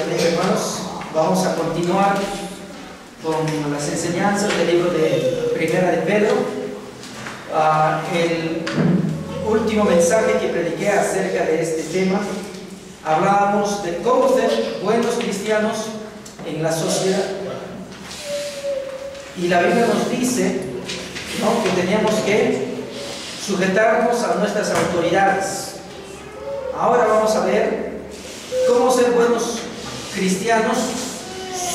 Amén, hermanos. Vamos a continuar con las enseñanzas del libro de Primera de Pedro. El último mensaje que prediqué acerca de este tema, hablábamos de cómo ser buenos cristianos en la sociedad. Y la Biblia nos dice, ¿no?, que teníamos que sujetarnos a nuestras autoridades. Ahora vamos a ver cómo ser buenos cristianos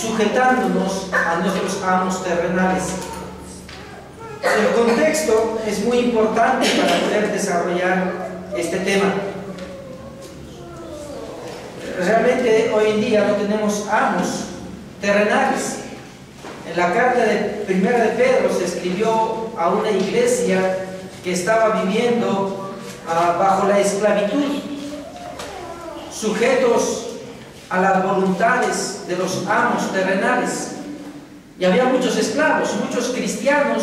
sujetándonos a nuestros amos terrenales. El contexto es muy importante para poder desarrollar este tema. Realmente hoy en día no tenemos amos terrenales. En la carta de Primera de Pedro se escribió a una iglesia que estaba viviendo bajo la esclavitud, sujetos a las voluntades de los amos terrenales. Y había muchos esclavos, muchos cristianos,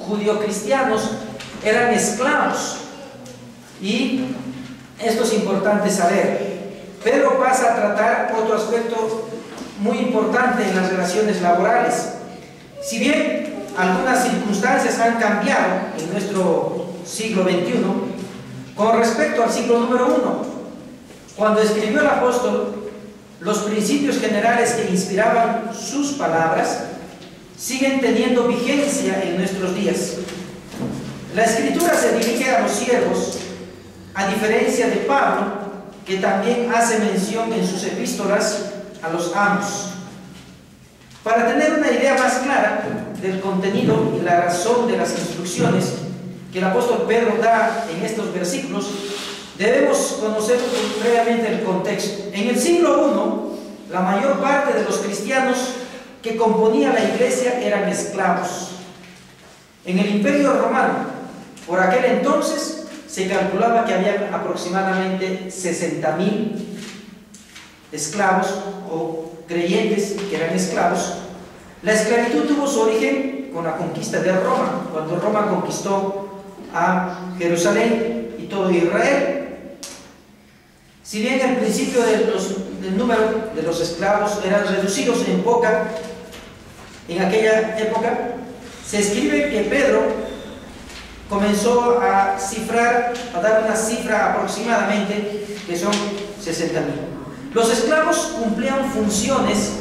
judio-cristianos, eran esclavos. Y esto es importante saber. Pedro pasa a tratar otro aspecto muy importante en las relaciones laborales. Si bien algunas circunstancias han cambiado en nuestro siglo XXI, con respecto al siglo número 1, cuando escribió el apóstol, los principios generales que inspiraban sus palabras siguen teniendo vigencia en nuestros días. La Escritura se dirige a los siervos, a diferencia de Pablo, que también hace mención en sus epístolas a los amos. Para tener una idea más clara del contenido y la razón de las instrucciones que el apóstol Pedro da en estos versículos, debemos conocer previamente el contexto. En el siglo I, la mayor parte de los cristianos que componían la iglesia eran esclavos. En el Imperio Romano, por aquel entonces, se calculaba que había aproximadamente 60.000 esclavos o creyentes que eran esclavos. La esclavitud tuvo su origen con la conquista de Roma, cuando Roma conquistó a Jerusalén y todo Israel. Si bien el principio del número de los esclavos eran reducidos en poca, en aquella época, se escribe que Pedro comenzó a cifrar, a dar una cifra aproximadamente, que son 60.000. Los esclavos cumplían funciones,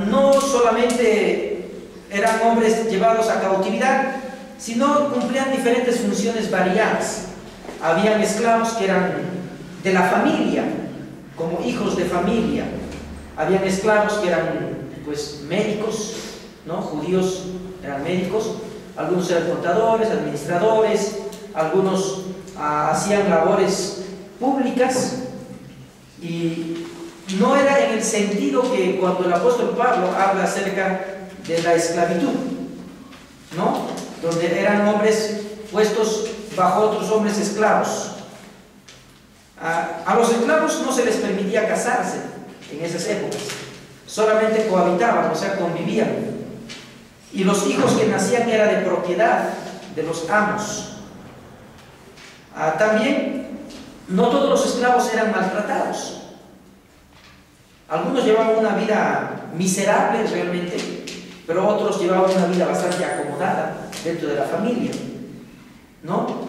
no solamente eran hombres llevados a cautividad, sino cumplían diferentes funciones variadas. Habían esclavos que eran de la familia, como hijos de familia. Habían esclavos que eran, pues, médicos, ¿no? Judíos eran médicos, algunos eran contadores, administradores, algunos hacían labores públicas. Y no era en el sentido que cuando el apóstol Pablo habla acerca de la esclavitud, ¿no?, donde eran hombres puestos bajo otros hombres esclavos. A los esclavos no se les permitía casarse en esas épocas, solamente cohabitaban, o sea, convivían. Y los hijos que nacían era de propiedad de los amos. También, no todos los esclavos eran maltratados. Algunos llevaban una vida miserable realmente, pero otros llevaban una vida bastante acomodada dentro de la familia, ¿no?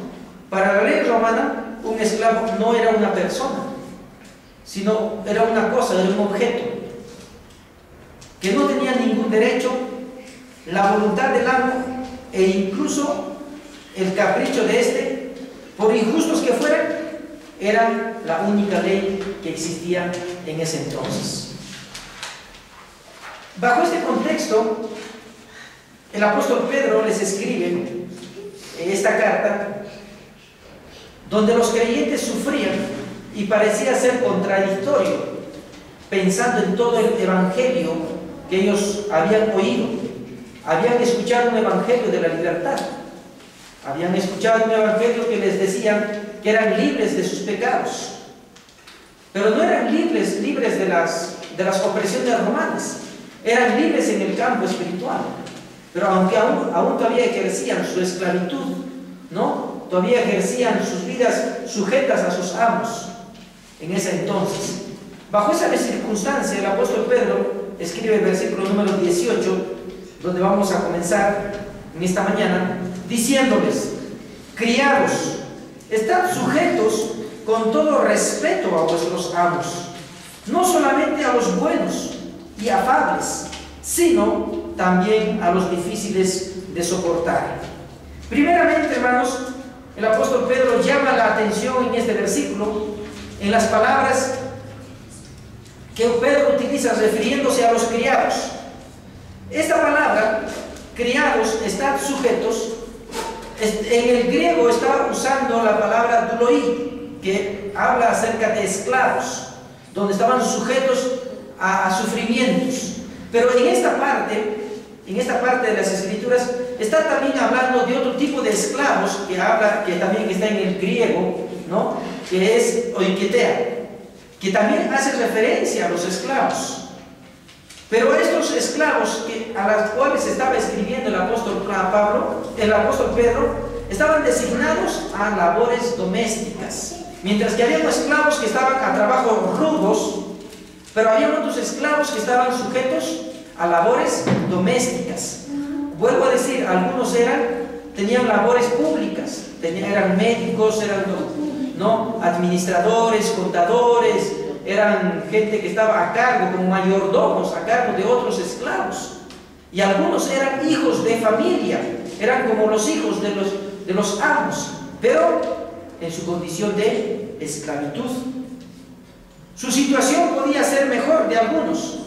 Para la ley romana, un esclavo no era una persona, sino era una cosa, era un objeto, que no tenía ningún derecho. La voluntad del amo e incluso el capricho de éste, por injustos que fueran, era la única ley que existía en ese entonces. Bajo este contexto, el apóstol Pedro les escribe esta carta, donde los creyentes sufrían y parecía ser contradictorio, pensando en todo el evangelio que ellos habían oído. Habían escuchado un evangelio de la libertad, habían escuchado un evangelio que les decía que eran libres de sus pecados, pero no eran libres de las opresiones romanas, eran libres en el campo espiritual, pero aunque aún todavía ejercían su esclavitud, ¿no?, todavía ejercían sus vidas sujetas a sus amos en ese entonces. Bajo esa circunstancia, el apóstol Pedro escribe el versículo número 18, donde vamos a comenzar en esta mañana, diciéndoles: criados, estad sujetos con todo respeto a vuestros amos, no solamente a los buenos y afables, sino también a los difíciles de soportar. Primeramente, hermanos, el apóstol Pedro llama la atención en este versículo, en las palabras que Pedro utiliza refiriéndose a los criados. Esta palabra, criados, estad sujetos, en el griego está usando la palabra douloi, que habla acerca de esclavos, donde estaban sujetos a sufrimientos. Pero en esta parte de las Escrituras, está también hablando de otro tipo de esclavos que también está en el griego, ¿no? Que es oiketea, que también hace referencia a los esclavos. Pero estos esclavos a los cuales estaba escribiendo el apóstol Pedro, estaban designados a labores domésticas, mientras que había esclavos que estaban a trabajos rudos, pero había otros esclavos que estaban sujetos a labores domésticas. Vuelvo a decir, algunos tenían labores públicas, eran médicos, eran administradores, contadores, eran gente que estaba a cargo, como mayordomos, a cargo de otros esclavos. Y algunos eran hijos de familia, eran como los hijos de los amos, pero en su condición de esclavitud. Su situación podía ser mejor de algunos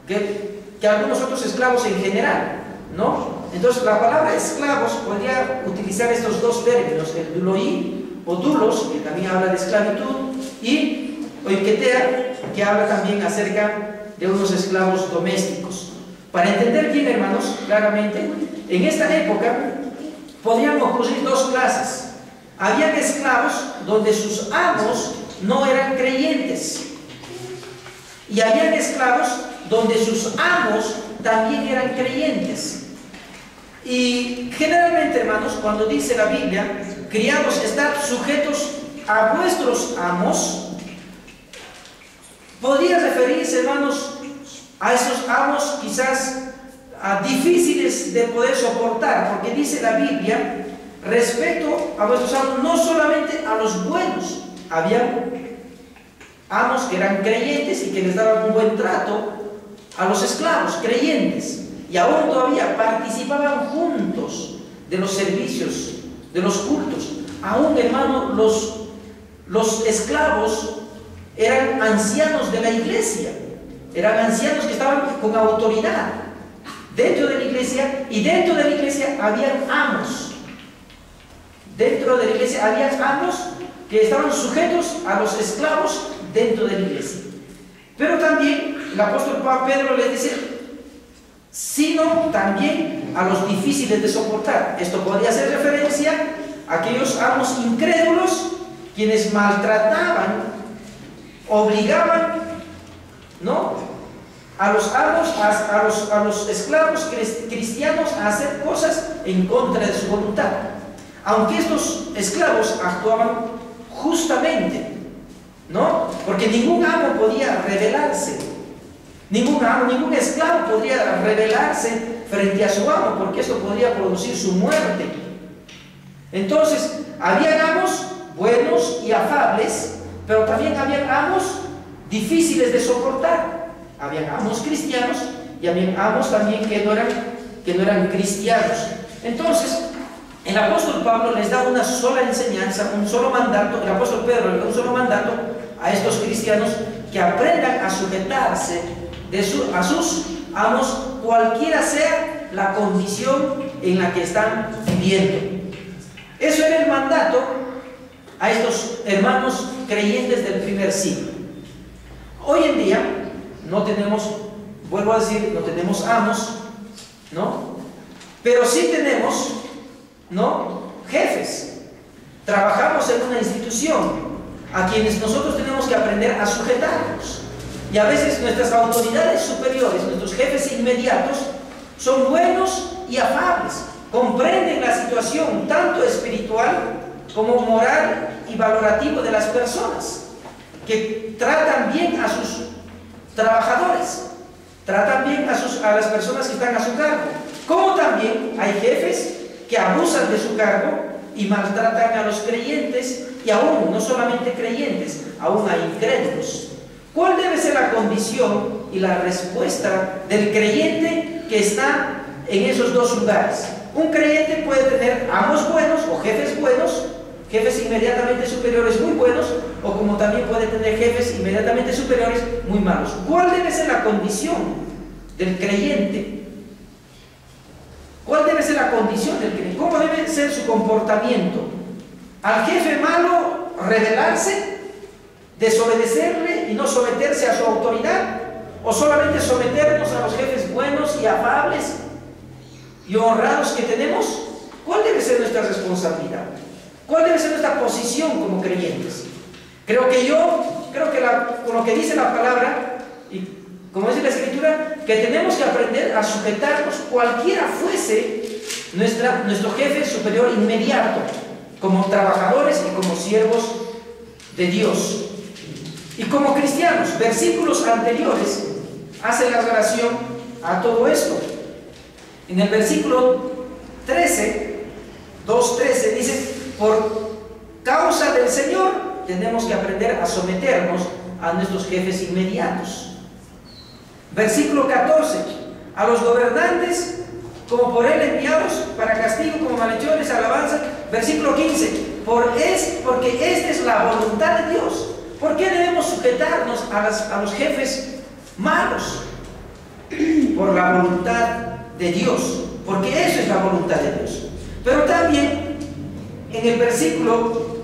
que algunos otros esclavos en general, ¿no? Entonces la palabra esclavos podría utilizar estos dos términos, el douloi o doulos, que también habla de esclavitud, y oiketea, que habla también acerca de unos esclavos domésticos. Para entender bien, hermanos, claramente, en esta época podían ocurrir dos clases. Habían esclavos donde sus amos no eran creyentes, y habían esclavos donde sus amos también eran creyentes. Y generalmente, hermanos, cuando dice la Biblia, criados, estad sujetos a vuestros amos, podría referirse, hermanos, a esos amos quizás difíciles de poder soportar, porque dice la Biblia, respecto a vuestros amos, no solamente a los buenos, había amos que eran creyentes y que les daban un buen trato a los esclavos creyentes, y aún todavía participaban juntos de los servicios, de los cultos. Aún, hermano, los esclavos eran ancianos de la iglesia, eran ancianos que estaban con autoridad dentro de la iglesia, y dentro de la iglesia habían amos. Dentro de la iglesia habían amos que estaban sujetos a los esclavos dentro de la iglesia. Pero también el apóstol Pedro les dice, sino también a los difíciles de soportar. Esto podría hacer referencia a aquellos amos incrédulos, quienes maltrataban, obligaban, ¿no?, a los amos, a los esclavos cristianos a hacer cosas en contra de su voluntad, aunque estos esclavos actuaban justamente, ¿no? Porque ningún amo podía rebelarse, ningún esclavo podría rebelarse frente a su amo, porque esto podría producir su muerte. Entonces, había amos buenos y afables, pero también habían amos difíciles de soportar. Habían amos cristianos y habían amos también que no eran cristianos. Entonces, el apóstol Pablo les da una sola enseñanza, un solo mandato. El apóstol Pedro les da un solo mandato a estos cristianos, que aprendan a sujetarse a sus amos, cualquiera sea la condición en la que están viviendo. Eso era el mandato a estos hermanos creyentes del primer siglo. Hoy en día no tenemos, vuelvo a decir, no tenemos amos, ¿no? Pero sí tenemos, ¿no?, jefes. Trabajamos en una institución a quienes nosotros tenemos que aprender a sujetarnos. Y a veces nuestras autoridades superiores, nuestros jefes inmediatos, son buenos y afables, comprenden la situación tanto espiritual como moral y valorativo de las personas, que tratan bien trabajadores, tratan bien a las personas que están a su cargo, como también hay jefes que abusan de su cargo y maltratan a los creyentes, y aún, no solamente creyentes, aún a incrédulos. ¿Cuál debe ser la condición y la respuesta del creyente que está en esos dos lugares? Un creyente puede tener amos buenos o jefes inmediatamente superiores muy buenos, o como también puede tener jefes inmediatamente superiores muy malos. ¿Cuál debe ser la condición del creyente? ¿Cuál debe ser la condición del creyente? ¿Cómo debe ser su comportamiento? ¿Al jefe malo rebelarse, desobedecerle y no someterse a su autoridad? ¿O solamente someternos a los jefes buenos y afables y honrados que tenemos? ¿Cuál debe ser nuestra responsabilidad? ¿Cuál debe ser nuestra posición como creyentes? Creo que con lo que dice la palabra, y como dice la Escritura, que tenemos que aprender a sujetarnos, cualquiera fuese nuestro jefe superior inmediato, como trabajadores y como siervos de Dios. Y como cristianos, versículos anteriores hacen la relación a todo esto. En el versículo 13, 2:13 dice: por causa del Señor tenemos que aprender a someternos a nuestros jefes inmediatos. Versículo 14: a los gobernantes como por él enviados para castigo, como malhechores, alabanza. Versículo 15: porque esta es la voluntad de Dios. ¿Por qué debemos sujetarnos a los jefes malos? Por la voluntad de Dios, porque eso es la voluntad de Dios. Pero también en el versículo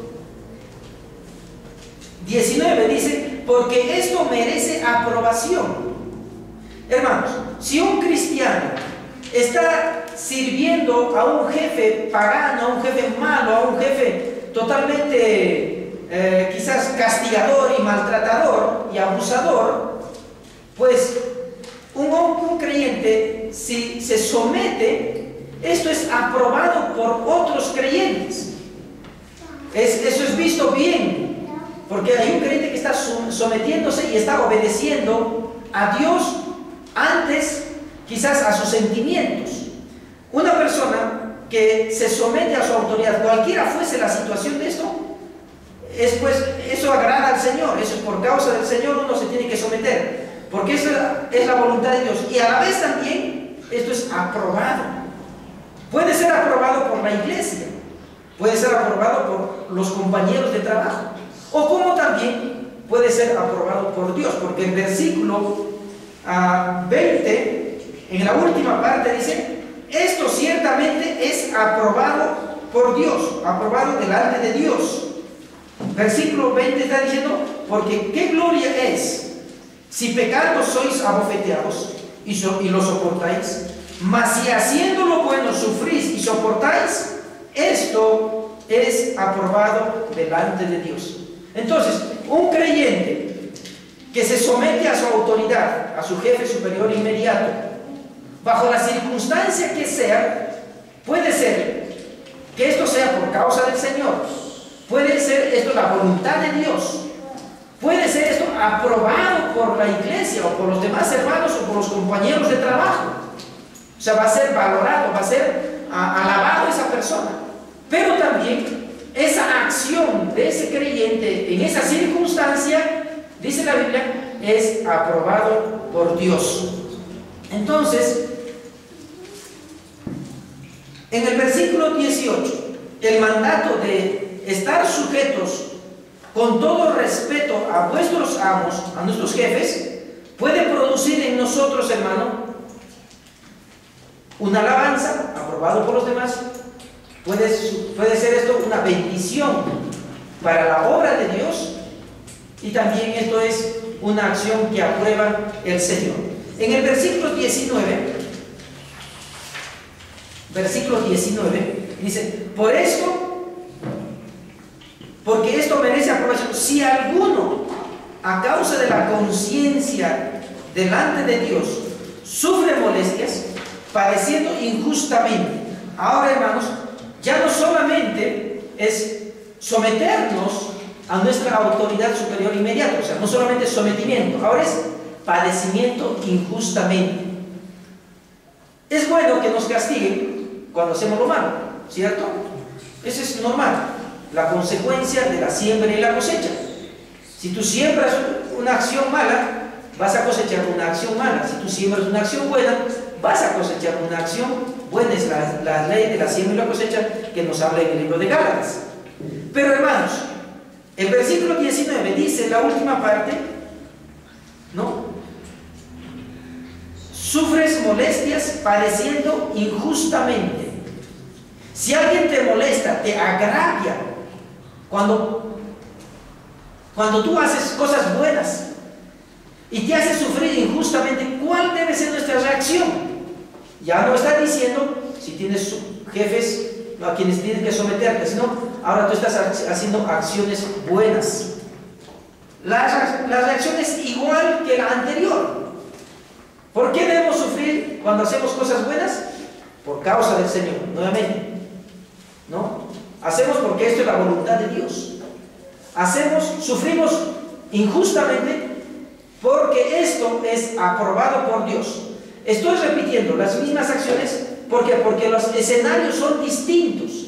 19 dice: porque esto merece aprobación. Hermanos, si un cristiano está sirviendo a un jefe pagano, a un jefe malo, a un jefe totalmente quizás castigador y maltratador y abusador, pues un creyente, si se somete, esto es aprobado por otros creyentes. Eso es visto bien, porque hay un creyente que está sometiéndose y está obedeciendo a Dios antes quizás a sus sentimientos. Una persona que se somete a su autoridad, cualquiera fuese la situación de esto, pues eso agrada al Señor. Eso es por causa del Señor, uno se tiene que someter, porque eso es la voluntad de Dios. Y a la vez también esto es aprobado. Puede ser aprobado por la iglesia, puede ser aprobado por los compañeros de trabajo, o como también puede ser aprobado por Dios, porque el versículo 20, en la última parte, dice: esto ciertamente es aprobado por Dios, aprobado delante de Dios. Versículo 20 está diciendo: porque qué gloria es si pecando sois abofeteados y lo soportáis, mas si haciendo lo bueno sufrís y soportáis, esto es aprobado delante de Dios. Entonces, un creyente que se somete a su autoridad, a su jefe superior inmediato, bajo la circunstancia que sea, puede ser que esto sea por causa del Señor, puede ser esto la voluntad de Dios, puede ser esto aprobado por la iglesia o por los demás hermanos o por los compañeros de trabajo. O sea, va a ser valorado, va a ser alabado esa persona. Pero también esa acción de ese creyente en esa circunstancia, dice la Biblia, es aprobado por Dios. Entonces, en el versículo 18, el mandato de estar sujetos con todo respeto a vuestros amos, a nuestros jefes, puede producir en nosotros, hermano, una alabanza, aprobado por los demás. Puede ser esto una bendición para la obra de Dios, y también esto es una acción que aprueba el Señor. En el versículo 19 dice: porque esto merece aprobación, si alguno, a causa de la conciencia delante de Dios, sufre molestias, padeciendo injustamente. Ahora, hermanos, ya no solamente es someternos a nuestra autoridad superior inmediata, o sea, no solamente sometimiento, ahora es padecimiento injustamente. Es bueno que nos castiguen cuando hacemos lo malo, ¿cierto? Eso es normal, la consecuencia de la siembra y la cosecha. Si tú siembras una acción mala, vas a cosechar una acción mala. Si tú siembras una acción buena, vas a cosechar una acción buena. Es la ley de la siembra y la cosecha que nos habla en el libro de Gálatas. Pero hermanos, el versículo 19 dice, la última parte, ¿no? Sufres molestias padeciendo injustamente. Si alguien te molesta, te agravia, cuando tú haces cosas buenas y te hace sufrir injustamente, ¿cuál debe ser nuestra reacción? Ya no está diciendo si tienes jefes a quienes tienes que someterte, sino ahora tú estás haciendo acciones buenas. La reacción es igual que la anterior. ¿Por qué debemos sufrir cuando hacemos cosas buenas? Por causa del Señor, nuevamente, ¿no? Hacemos porque esto es la voluntad de Dios. Sufrimos injustamente porque esto es aprobado por Dios. Estoy repitiendo las mismas acciones porque los escenarios son distintos.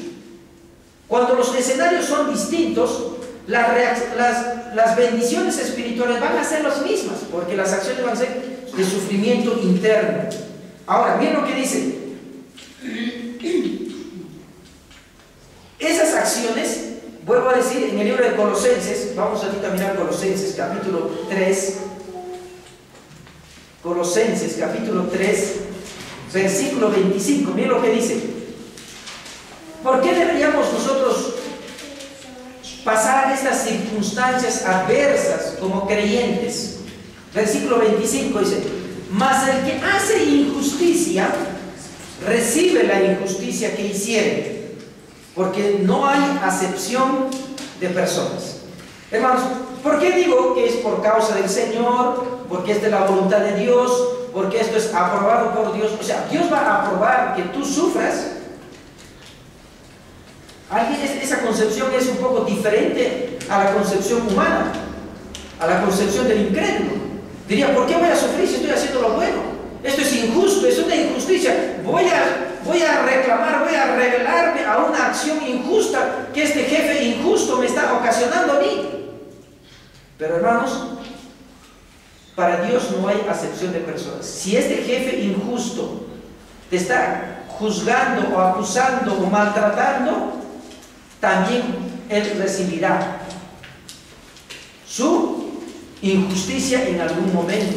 Cuando los escenarios son distintos, las bendiciones espirituales van a ser las mismas, porque las acciones van a ser de sufrimiento interno. Ahora, miren lo que dice. Esas acciones, vuelvo a decir, en el libro de Colosenses, vamos ahorita a mirar Colosenses capítulo 3, Colosenses capítulo 3, versículo 25, miren lo que dice. ¿Por qué deberíamos nosotros pasar estas circunstancias adversas como creyentes? Versículo 25 dice, mas el que hace injusticia, recibe la injusticia que hiciere, porque no hay acepción de personas. Hermanos, ¿por qué digo que es por causa del Señor? Porque es de la voluntad de Dios, porque esto es aprobado por Dios. O sea, Dios va a aprobar que tú sufras. Esa concepción es un poco diferente a la concepción humana, a la concepción del incrédulo. Diría, ¿por qué voy a sufrir si estoy haciendo lo bueno? Esto es injusto, es una injusticia. Voy a reclamar, voy a rebelarme a una acción injusta que este jefe injusto me está ocasionando a mí. Pero hermanos, para Dios no hay acepción de personas. Si este jefe injusto te está juzgando o acusando o maltratando, también él recibirá su injusticia en algún momento.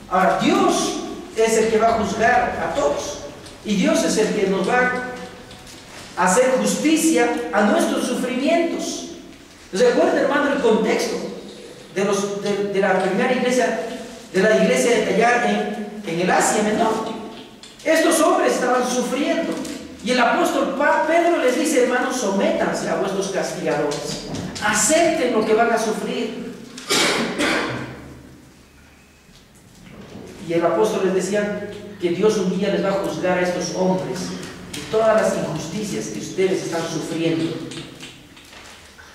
Ahora, Dios es el que va a juzgar a todos, y Dios es el que nos va a hacer justicia a nuestros sufrimientos. Recuerden, hermano, el contexto de la primera iglesia, de la iglesia de allá en el Asia Menor. Estos hombres estaban sufriendo, y el apóstol Pedro les dice, hermanos, sométanse a vuestros castigadores, acepten lo que van a sufrir. Y el apóstol les decía que Dios un día les va a juzgar a estos hombres de todas las injusticias que ustedes están sufriendo.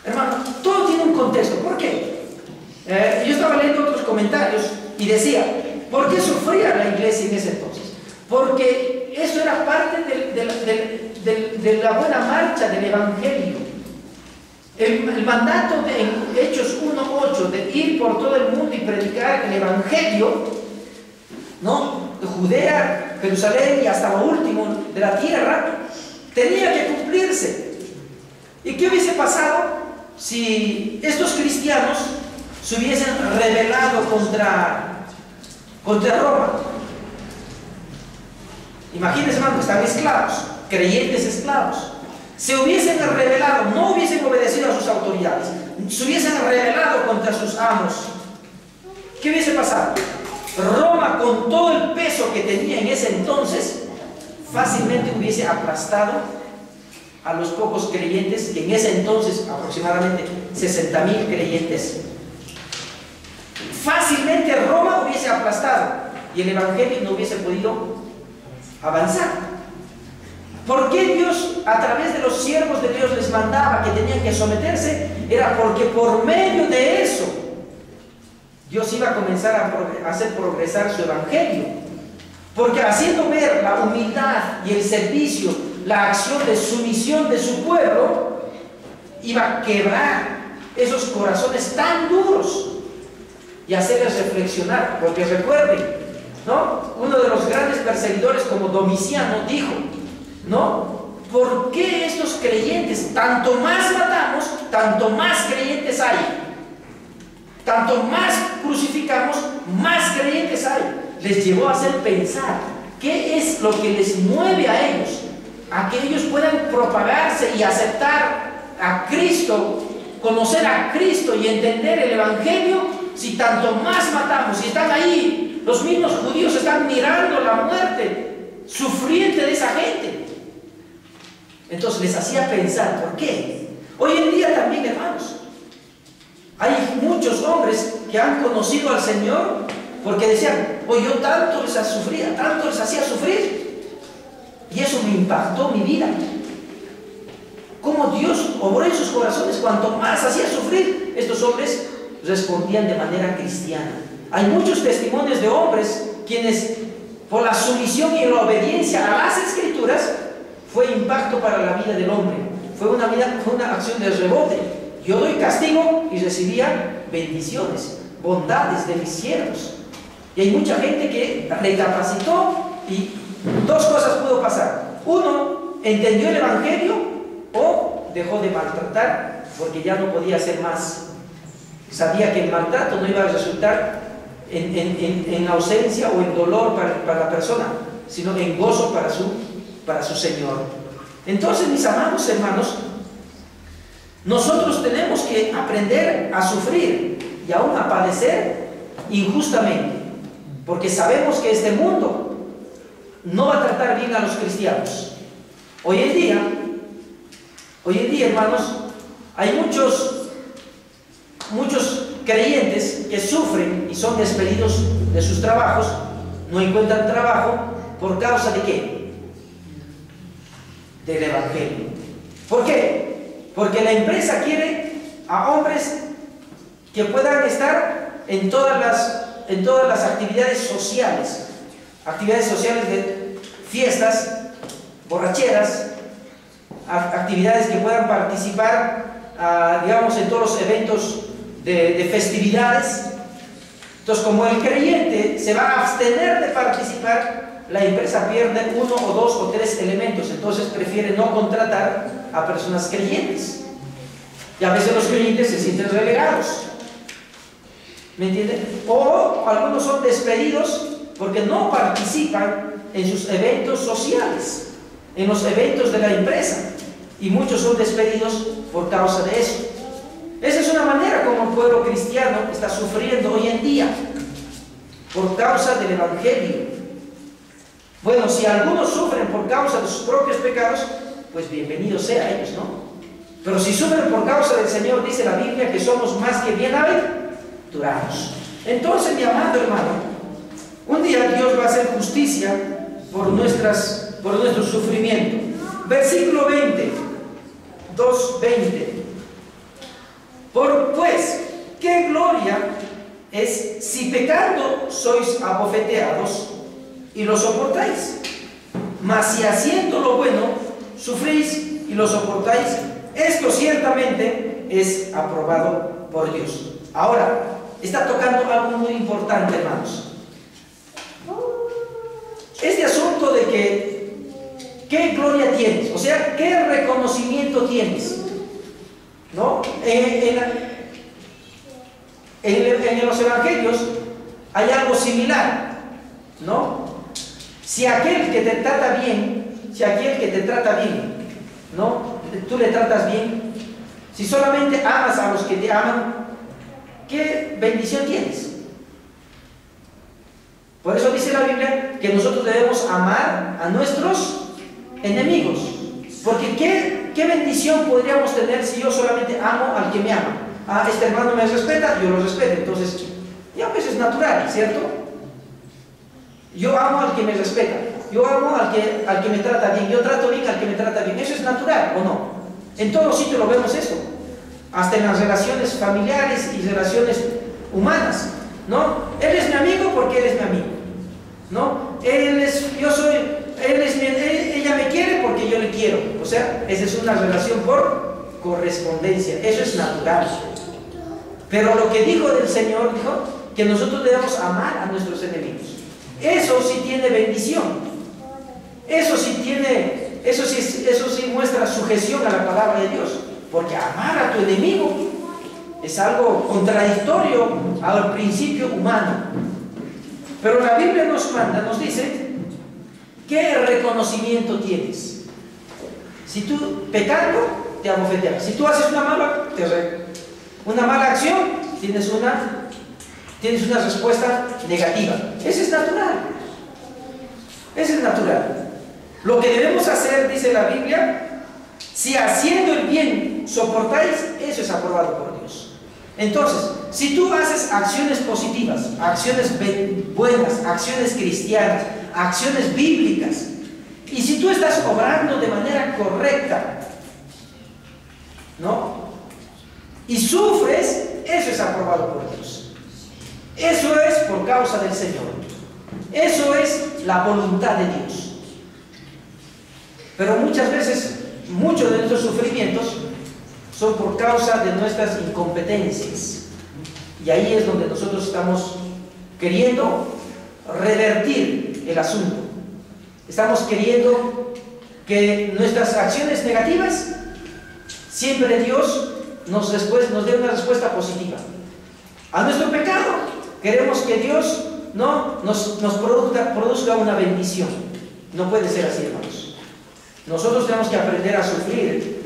Hermano, todo tiene un contexto. ¿Por qué? Yo estaba leyendo otros comentarios y decía, ¿por qué sufría la iglesia en ese entonces? Porque eso era parte de la buena marcha del Evangelio. El mandato en Hechos 1:8 de ir por todo el mundo y predicar el Evangelio, ¿no?, de Judea, Jerusalén y hasta lo último de la tierra, tenía que cumplirse. ¿Y qué hubiese pasado si estos cristianos se hubiesen rebelado contra Roma? Imagínense, hermano, que están esclavos, creyentes esclavos. Se hubiesen rebelado, no hubiesen obedecido a sus autoridades, se hubiesen rebelado contra sus amos. ¿Qué hubiese pasado? Roma, con todo el peso que tenía en ese entonces, fácilmente hubiese aplastado a los pocos creyentes, que en ese entonces aproximadamente 60.000 creyentes. Fácilmente Roma hubiese aplastado y el Evangelio no hubiese podido avanzar. ¿Por qué Dios a través de los siervos de Dios les mandaba que tenían que someterse? Era porque por medio de eso Dios iba a comenzar a hacer progresar su evangelio, porque haciendo ver la humildad y el servicio, la acción de sumisión de su pueblo, iba a quebrar esos corazones tan duros y hacerles reflexionar. Porque recuerden, ¿no? Uno de los grandes perseguidores como Domiciano dijo, ¿no? ¿Por qué estos creyentes, tanto más matamos, tanto más creyentes hay? Tanto más crucificamos, más creyentes hay. Les llevó a hacer pensar qué es lo que les mueve a ellos, a que ellos puedan propagarse y aceptar a Cristo, conocer a Cristo y entender el evangelio. Si tanto más matamos, y están ahí, los mismos judíos están mirando la muerte sufriente de esa gente. Entonces les hacía pensar, ¿por qué? Hoy en día también, hermanos, hay muchos hombres que han conocido al Señor porque decían, oh, yo tanto les sufría, tanto les hacía sufrir, y eso me impactó mi vida. Cómo Dios obró en sus corazones, cuanto más hacía sufrir, estos hombres respondían de manera cristiana. Hay muchos testimonios de hombres quienes, por la sumisión y la obediencia a las Escrituras, fue impacto para la vida del hombre. Fue una acción de rebote. Yo doy castigo y recibía bendiciones, bondades de mis siervos. Y hay mucha gente que recapacitó y dos cosas pudo pasar. Uno, entendió el evangelio, o dejó de maltratar porque ya no podía hacer más. Sabía que el maltrato no iba a resultar en ausencia o en dolor para la persona, sino en gozo para su Señor. Entonces, mis amados hermanos, nosotros tenemos que aprender a sufrir y aún a padecer injustamente, porque sabemos que este mundo no va a tratar bien a los cristianos. Hoy en día, hermanos, hay muchos creyentes que sufren y son despedidos de sus trabajos, no encuentran trabajo, ¿por causa de qué? Del evangelio. ¿Por qué? Porque la empresa quiere a hombres que puedan estar en todas las actividades sociales de fiestas, borracheras, actividades que puedan participar, digamos, en todos los eventos de festividades. Entonces, como el creyente se va a abstener de participar, la empresa pierde uno o dos o tres elementos. Entonces prefiere no contratar a personas creyentes, y a veces los creyentes se sienten relegados, ¿me entienden? O algunos son despedidos porque no participan en sus eventos sociales, en los eventos de la empresa, y muchos son despedidos por causa de eso. Esa es una manera como el pueblo cristiano está sufriendo hoy en día por causa del evangelio. Bueno, si algunos sufren por causa de sus propios pecados, pues bienvenidos sea ellos, ¿no? Pero si sufren por causa del Señor, dice la Biblia que somos más que bienaventurados. Entonces, mi amado hermano, un día Dios va a hacer justicia por nuestro sufrimiento. Versículo 20, 2:20. Pues, ¿qué gloria es si pecando sois abofeteados y lo soportáis? Mas si haciendo lo bueno sufrís y lo soportáis, esto ciertamente es aprobado por Dios. Ahora, está tocando algo muy importante, hermanos. Este asunto de que ¿qué gloria tienes? O sea, ¿qué reconocimiento tienes? ¿No? En los evangelios hay algo similar, ¿no? Si aquel que te trata bien, ¿no? Tú le tratas bien, si solamente amas a los que te aman, ¿qué bendición tienes? Por eso dice la Biblia que nosotros debemos amar a nuestros enemigos, porque ¿qué bendición podríamos tener si yo solamente amo al que me ama? Este hermano me respeta, yo lo respeto, entonces ya pues es natural, ¿cierto? Yo amo al que me respeta, yo amo al que me trata bien, yo trato bien al que me trata bien. ¿Eso es natural o no? En todos sitios lo vemos eso, hasta en las relaciones familiares y relaciones humanas. ¿no? Él es mi amigo porque él es mi amigo, ¿no? Ella me quiere porque yo le quiero. O sea, esa es una relación por correspondencia. Eso es natural. Pero lo que dijo del Señor, dijo que nosotros debemos amar a nuestros enemigos. Eso sí tiene bendición. Eso sí muestra sujeción a la palabra de Dios. Porque amar a tu enemigo es algo contradictorio al principio humano. Pero la Biblia nos manda, nos dice, ¿qué reconocimiento tienes? Si tú pecando, te abofeteas. Si tú haces una mala acción, tienes una respuesta negativa. Eso es natural. Eso es natural. Lo que debemos hacer, dice la Biblia, si haciendo el bien soportáis, eso es aprobado por Dios. Entonces, si tú haces acciones positivas, acciones buenas, acciones cristianas, acciones bíblicas, y si tú estás obrando de manera correcta, ¿no? Y sufres, eso es aprobado por Dios. Eso es por causa del Señor. Eso es la voluntad de Dios. Pero muchas veces, muchos de nuestros sufrimientos son por causa de nuestras incompetencias. Y ahí es donde nosotros estamos queriendo revertir el asunto. Estamos queriendo que nuestras acciones negativas, siempre Dios nos dé una respuesta positiva. A nuestro pecado, queremos que Dios nos produzca una bendición. No puede ser así, hermanos. Nosotros tenemos que aprender a sufrir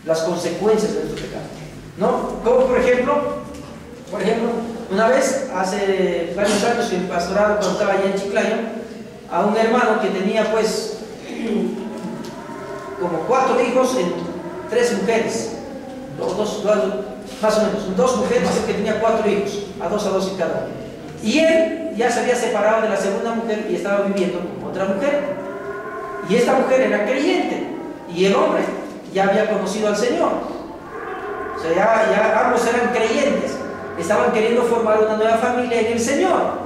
las consecuencias de nuestro pecado, ¿no? Como por ejemplo, una vez, hace varios años que el pastorado, cuando estaba allá en Chiclayo, a un hermano que tenía pues como 4 hijos en 3 mujeres, más o menos, 2 mujeres que tenía 4 hijos, a dos y cada uno. Y él ya se había separado de la segunda mujer y estaba viviendo con otra mujer. Y esta mujer era creyente y el hombre ya había conocido al Señor. O sea, ya ambos eran creyentes. Estaban queriendo formar una nueva familia en el Señor,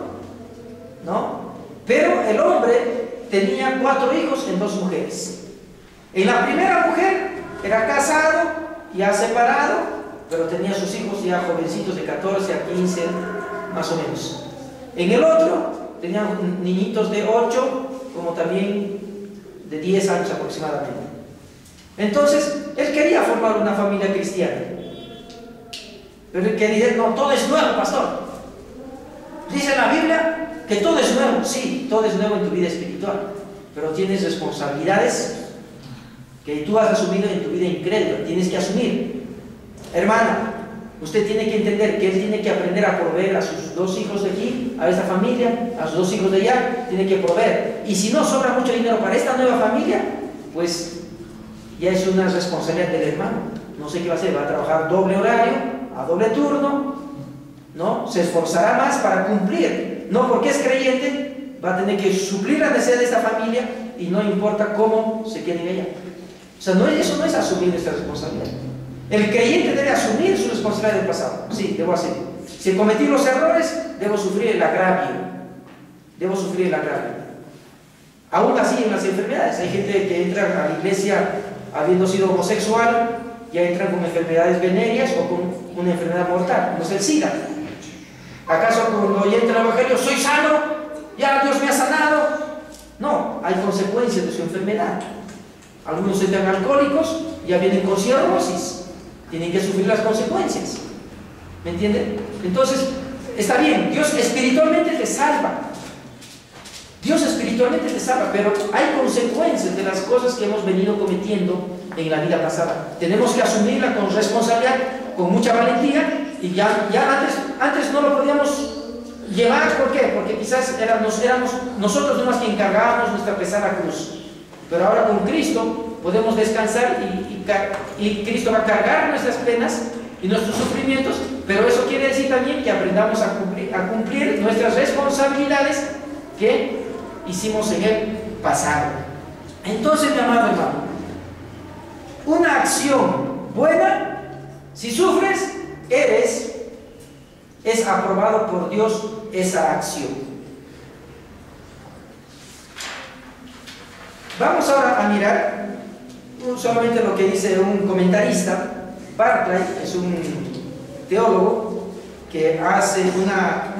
¿no? Pero el hombre tenía 4 hijos en 2 mujeres. En la primera mujer era casado, ya separado, pero tenía sus hijos ya jovencitos de 14 a 15, más o menos. En el otro tenía niñitos de 8, como también de 10 años aproximadamente. Entonces, él quería formar una familia cristiana. Pero él quería, no, todo es nuevo, pastor. Dice la Biblia que todo es nuevo. Sí, todo es nuevo en tu vida espiritual. Pero tienes responsabilidades que tú has asumido en tu vida incrédula. Tienes que asumir. Hermana, usted tiene que entender que él tiene que aprender a proveer a sus 2 hijos de aquí, a esta familia, a sus 2 hijos de allá. Tiene que proveer. Y si no sobra mucho dinero para esta nueva familia, pues ya es una responsabilidad del hermano. No sé qué va a hacer. Va a trabajar doble horario, a doble turno, ¿no? Se esforzará más para cumplir. No porque es creyente, va a tener que suplir la necesidad de esta familia y no importa cómo se quede ella. O sea, eso no es asumir nuestra responsabilidad. El creyente debe asumir su responsabilidad del pasado. Sí, debo hacerlo. Si cometí los errores, debo sufrir el agravio. Debo sufrir el agravio. Aún así, en las enfermedades, hay gente que entra a la iglesia habiendo sido homosexual, ya entran con enfermedades venéreas o con una enfermedad mortal, como es el SIDA. ¿Acaso cuando ya entra el evangelio, soy sano? ¿Ya Dios me ha sanado? No, hay consecuencias de su enfermedad. Algunos entran alcohólicos, ya vienen con cirrosis. Tienen que sufrir las consecuencias. ¿Me entienden? Entonces, está bien, Dios espiritualmente te salva. Dios espiritualmente te salva, pero hay consecuencias de las cosas que hemos venido cometiendo en la vida pasada. Tenemos que asumirla con responsabilidad, con mucha valentía, y ya antes no lo podíamos llevar. ¿Por qué? Porque quizás éramos nosotros nomás quien cargábamos nuestra pesada cruz. Pero ahora con Cristo podemos descansar y Cristo va a cargar nuestras penas y nuestros sufrimientos, pero eso quiere decir también que aprendamos a cumplir nuestras responsabilidades que hicimos en el pasado. Entonces, mi amado hermano, una acción buena, si sufres, eres es aprobado por Dios esa acción. Vamos ahora a mirar solamente lo que dice un comentarista. Barclay es un teólogo que hace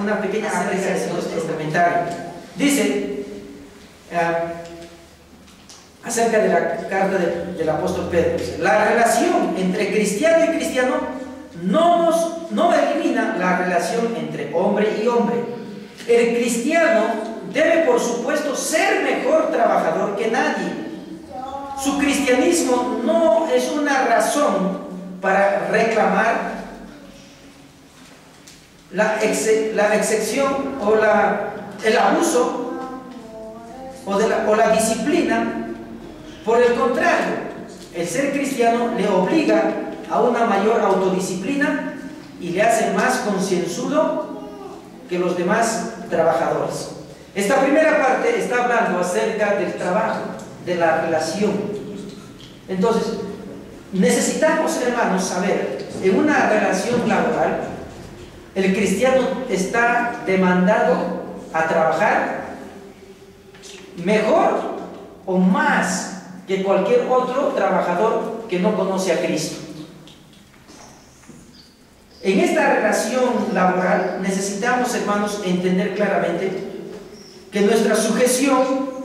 una pequeña apreciación de este comentario. Dice acerca de la carta del apóstol Pedro, dice, la relación entre cristiano y cristiano no elimina la relación entre hombre y hombre. El cristiano debe, por supuesto, ser mejor trabajador que nadie. Su cristianismo no es una razón para reclamar la excepción o el abuso o la disciplina. Por el contrario, el ser cristiano le obliga a una mayor autodisciplina y le hace más concienzudo que los demás trabajadores. Esta primera parte está hablando acerca del trabajo, de la relación. Entonces, necesitamos, hermanos, saber, en una relación laboral, el cristiano está demandado a trabajar mejor o más que cualquier otro trabajador que no conoce a Cristo. En esta relación laboral necesitamos, hermanos, entender claramente que nuestra sujeción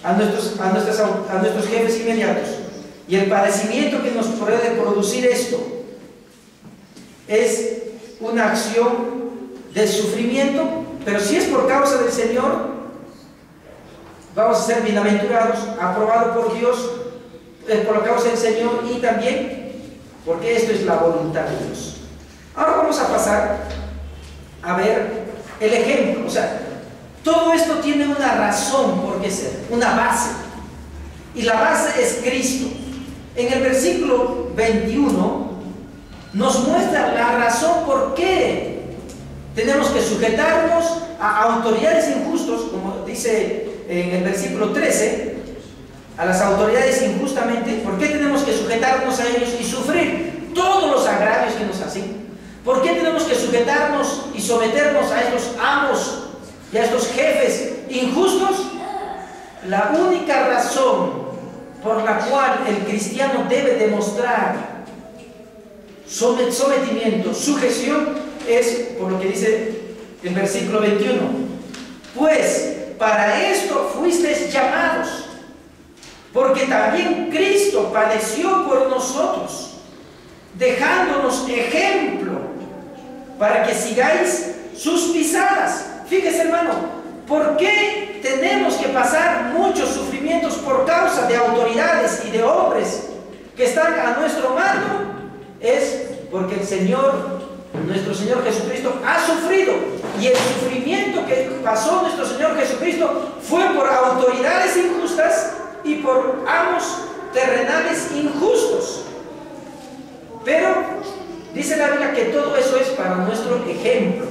a nuestros jefes inmediatos y el padecimiento que nos puede producir esto es una acción de sufrimiento, pero si es por causa del Señor, vamos a ser bienaventurados, aprobados por Dios, por la causa del Señor, y también porque esto es la voluntad de Dios. Ahora vamos a pasar a ver el ejemplo. O sea, todo esto tiene una razón por qué ser, una base, y la base es Cristo. En el versículo 21 nos muestra la razón por qué tenemos que sujetarnos a autoridades injustos, como dice en el versículo 13, a las autoridades injustamente. ¿Por qué tenemos que sujetarnos a ellos y sufrir todos los agravios que nos hacen? ¿Por qué tenemos que sujetarnos y someternos a estos amos y a estos jefes injustos? La única razón por la cual el cristiano debe demostrar sometimiento, sujeción, es por lo que dice el versículo 21. Pues para esto fuisteis llamados, porque también Cristo padeció por nosotros, dejándonos ejemplo para que sigáis sus pisadas. Fíjese, hermano, ¿por qué tenemos que pasar muchos sufrimientos por causa de autoridades y de hombres que están a nuestro mando? Es porque el Señor, nuestro Señor Jesucristo, ha sufrido, y el sufrimiento que pasó nuestro Señor Jesucristo fue por autoridades injustas y por amos terrenales injustos. Pero dice la Biblia que todo eso es para nuestro ejemplo.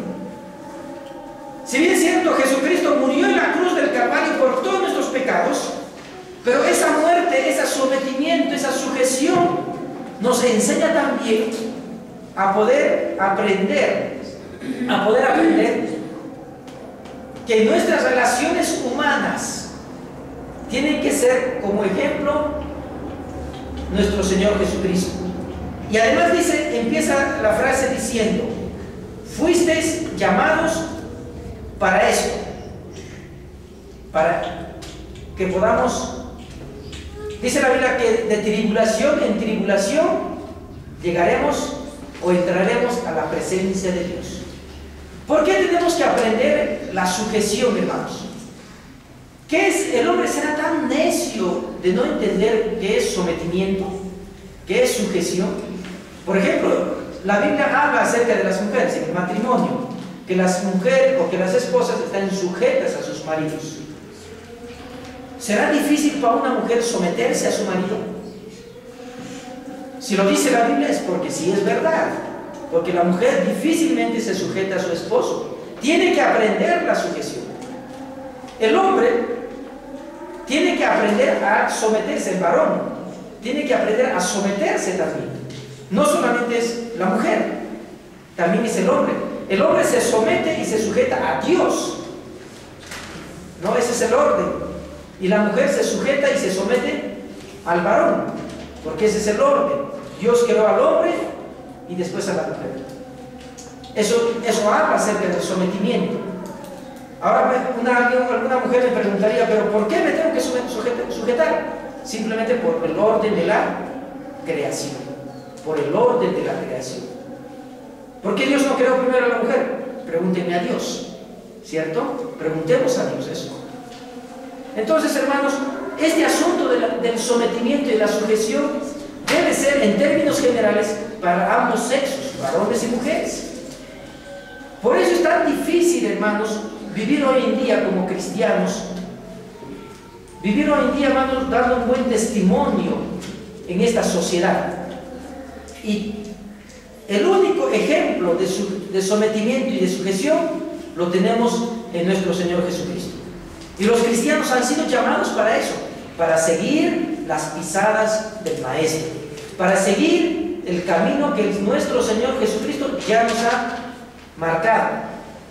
Si bien es cierto, Jesucristo murió en la cruz del Calvario por todos nuestros pecados, pero esa muerte, ese sometimiento, esa sujeción nos enseña también a poder aprender que nuestras relaciones humanas tienen que ser como ejemplo nuestro Señor Jesucristo. Y además empieza la frase diciendo: fuisteis llamados para esto, para que podamos, dice la Biblia, que de tribulación en tribulación llegaremos o entraremos a la presencia de Dios. ¿Por qué tenemos que aprender la sujeción, hermanos? ¿Qué es? El hombre será tan necio de no entender qué es sometimiento, qué es sujeción. Por ejemplo, la Biblia habla acerca de las mujeres en el matrimonio, que las mujeres o que las esposas están sujetas a sus maridos. ¿Será difícil para una mujer someterse a su marido? Si lo dice la Biblia es porque sí es verdad, porque la mujer difícilmente se sujeta a su esposo. Tiene que aprender la sujeción. El hombre tiene que aprender a someterse, el varón tiene que aprender a someterse también. No solamente es la mujer, también es el hombre. el hombre se somete y se sujeta a Dios. No, ese es el orden. Y la mujer se sujeta y se somete al varón, porque ese es el orden. Dios creó al hombre y después a la mujer. Eso habla acerca del sometimiento. Ahora alguna mujer me preguntaría, ¿pero por qué me tengo que sujetar? Simplemente por el orden de la creación. Por el orden de la creación. ¿Por qué Dios no creó primero a la mujer? Pregúntenme a Dios, ¿cierto? Preguntemos a Dios eso. Entonces, hermanos, este asunto del sometimiento y la sujeción debe ser, en términos generales, para ambos sexos, varones y mujeres. Por eso es tan difícil, hermanos, vivir hoy en día como cristianos, vivir hoy en día, hermanos, dando un buen testimonio en esta sociedad. Y el único ejemplo de sometimiento y de sujeción lo tenemos en nuestro Señor Jesucristo. Y los cristianos han sido llamados para eso, para seguir las pisadas del Maestro, para seguir el camino que nuestro Señor Jesucristo ya nos ha marcado.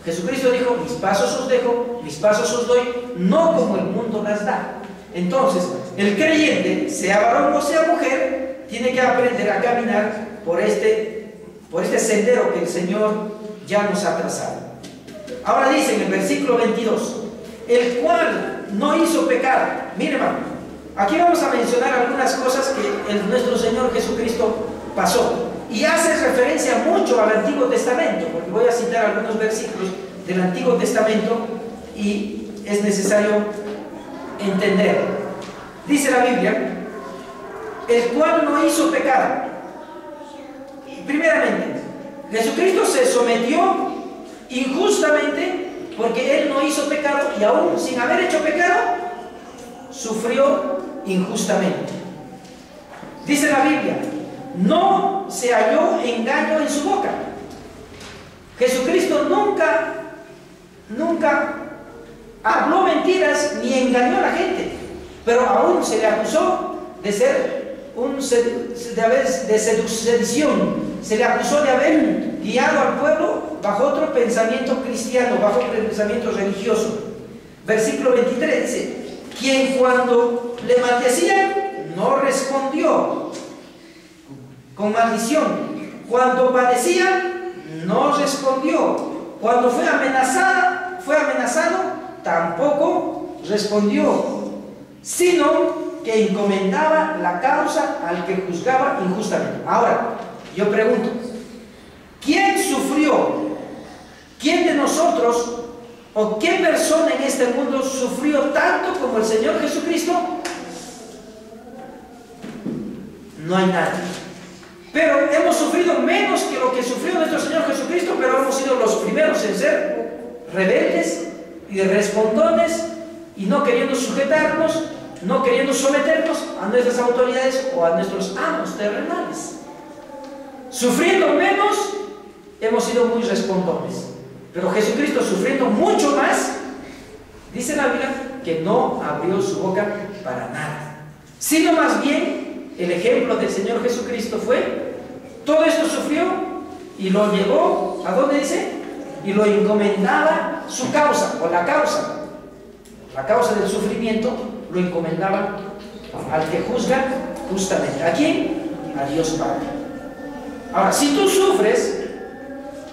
Jesucristo dijo: mis pasos os dejo, mis pasos os doy, no como el mundo las da. Entonces, el creyente, sea varón o sea mujer, tiene que aprender a caminar por este sendero que el Señor ya nos ha trazado. Ahora dice en el versículo 22, el cual no hizo pecado. Mire, hermano, aquí vamos a mencionar algunas cosas que nuestro Señor Jesucristo pasó. Y hace referencia mucho al Antiguo Testamento, porque voy a citar algunos versículos del Antiguo Testamento y es necesario entender. Dice la Biblia, el cual no hizo pecado. Primeramente, Jesucristo se sometió injustamente porque Él no hizo pecado, y aún sin haber hecho pecado, sufrió injustamente. Dice la Biblia, no se halló engaño en su boca. Jesucristo nunca habló mentiras ni engañó a la gente, pero aún se le acusó de ser de sedición. Se le acusó de haber guiado al pueblo bajo otro pensamiento cristiano, bajo otro pensamiento religioso. Versículo 23 dice, quien cuando le maldecían no respondió con maldición, cuando padecían no respondió, cuando fue amenazado tampoco respondió, sino que encomendaba la causa al que juzgaba injustamente. Ahora, yo pregunto, ¿quién sufrió? ¿Quién de nosotros o qué persona en este mundo sufrió tanto como el Señor Jesucristo? No hay nadie. Pero hemos sufrido menos que lo que sufrió nuestro Señor Jesucristo, pero hemos sido los primeros en ser rebeldes y respondones y no queriendo sujetarnos, no queriendo someternos a nuestras autoridades o a nuestros amos terrenales. Sufriendo menos, hemos sido muy respondones. Pero Jesucristo, sufriendo mucho más, dice la Biblia que no abrió su boca para nada, sino más bien el ejemplo del Señor Jesucristo fue, todo esto sufrió y lo llevó, ¿a dónde dice? Y lo encomendaba su causa, o la causa del sufrimiento, lo encomendaba al que juzga justamente. ¿A quién? A Dios Padre. Ahora, si tú sufres,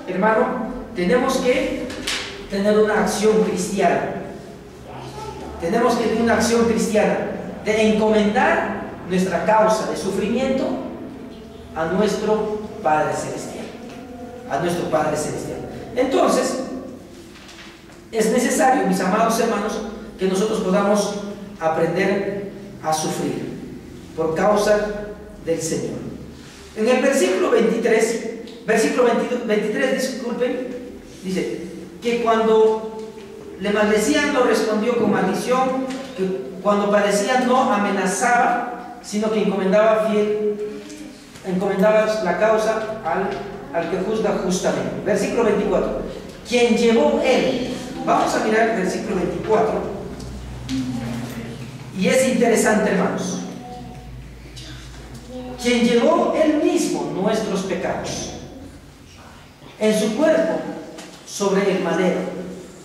hermano, tenemos que tener una acción cristiana. Tenemos que tener una acción cristiana de encomendar nuestra causa de sufrimiento a nuestro Padre Celestial. A nuestro Padre Celestial. Entonces, es necesario, mis amados hermanos, que nosotros podamos aprender a sufrir por causa del Señor. En el versículo 23, disculpen, dice que cuando le maldecían no respondió con maldición, que cuando padecía no amenazaba, sino que encomendaba la causa al que juzga justamente. Versículo 24, quien llevó él. Vamos a mirar el versículo 24 y es interesante, hermanos. Quien llevó él mismo nuestros pecados en su cuerpo sobre el madero,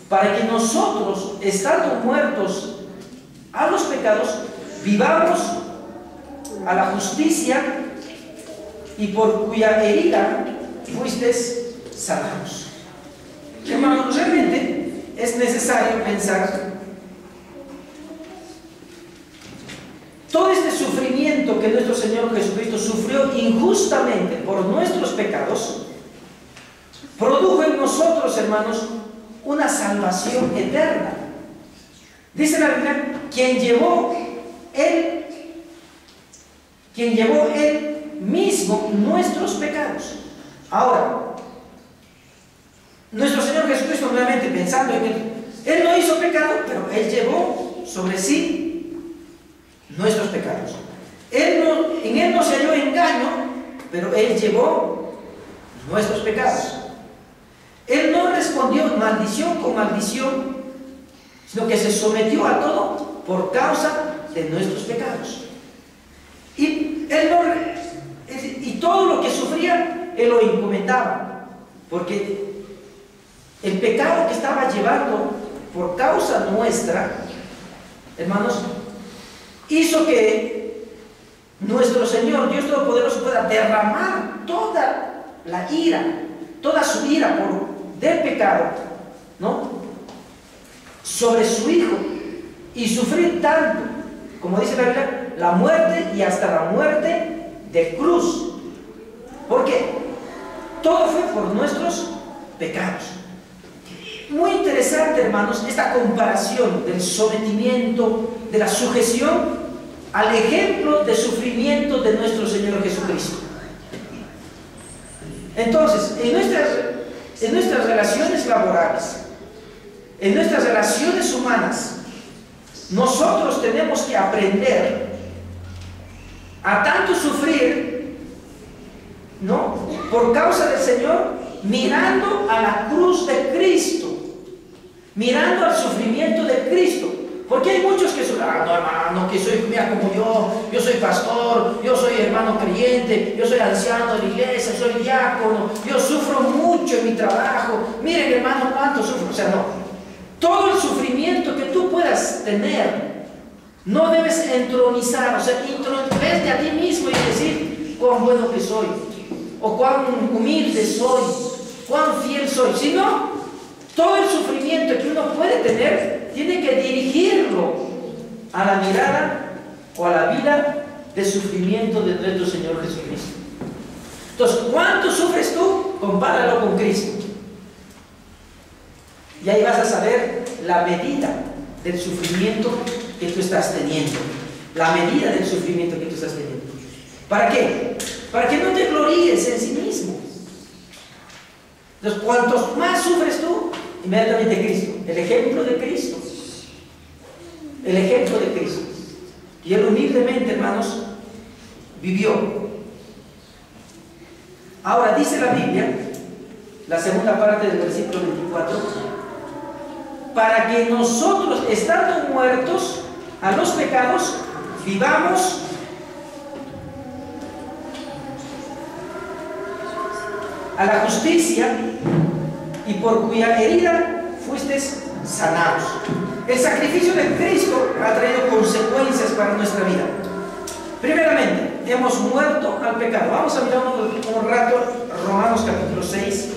para que nosotros, estando muertos a los pecados, vivamos a la justicia, y por cuya herida fuisteis sanados. Hermanos, realmente es necesario pensar todo este sufrimiento que nuestro Señor Jesucristo sufrió injustamente por nuestros pecados, produjo en nosotros, hermanos, una salvación eterna. Dice la Biblia, quien llevó Él mismo nuestros pecados. Ahora, nuestro Señor Jesucristo, nuevamente pensando en Él no hizo pecado, pero Él llevó sobre sí nuestros pecados. En Él no se halló engaño, pero Él llevó nuestros pecados. Él no respondió maldición con maldición, sino que se sometió a todo por causa de nuestros pecados. Y todo lo que sufría, Él lo encomendaba, porque el pecado que estaba llevando por causa nuestra, hermanos, hizo que nuestro Señor, Dios Todopoderoso, pueda derramar toda la ira, toda su ira del pecado, ¿no?, sobre su Hijo, y sufrir tanto, como dice la Biblia, la muerte, y hasta la muerte de cruz. ¿Por qué? Todo fue por nuestros pecados. Muy interesante, hermanos, esta comparación del sometimiento, de la sujeción al ejemplo de sufrimiento de nuestro Señor Jesucristo. Entonces, en nuestras relaciones laborales, en nuestras relaciones humanas, nosotros tenemos que aprender a tanto sufrir, ¿no?, por causa del Señor, mirando a la cruz de Cristo, mirando al sufrimiento de Cristo. Porque hay muchos que son, no, hermano, que soy, mira, como yo soy pastor, yo soy hermano creyente, yo soy anciano de la iglesia, soy diácono, yo sufro mucho en mi trabajo, miren, hermano, cuánto sufro. O sea, no, todo el sufrimiento que tú puedas tener, no debes entronizar, o sea, verte a ti mismo y decir cuán bueno que soy, o cuán humilde soy, cuán fiel soy, sino todo el sufrimiento que uno puede tener, tiene que dirigirlo a la mirada o a la vida de sufrimiento de nuestro Señor Jesucristo. Entonces, ¿cuánto sufres tú? Compáralo con Cristo. Y ahí vas a saber la medida del sufrimiento que tú estás teniendo. La medida del sufrimiento que tú estás teniendo. ¿Para qué? Para que no te gloríes en sí mismo. Entonces, cuantos más sufres tú, inmediatamente Cristo, el ejemplo de Cristo, el ejemplo de Cristo. Y Él humildemente, hermanos, vivió. Ahora dice la Biblia, la segunda parte del versículo 24, para que nosotros, estando muertos a los pecados, vivamos a la justicia, y por cuya herida fuisteis sanados. El sacrificio de Cristo ha traído consecuencias para nuestra vida. Primeramente, hemos muerto al pecado. Vamos a mirar un rato Romanos capítulo 6.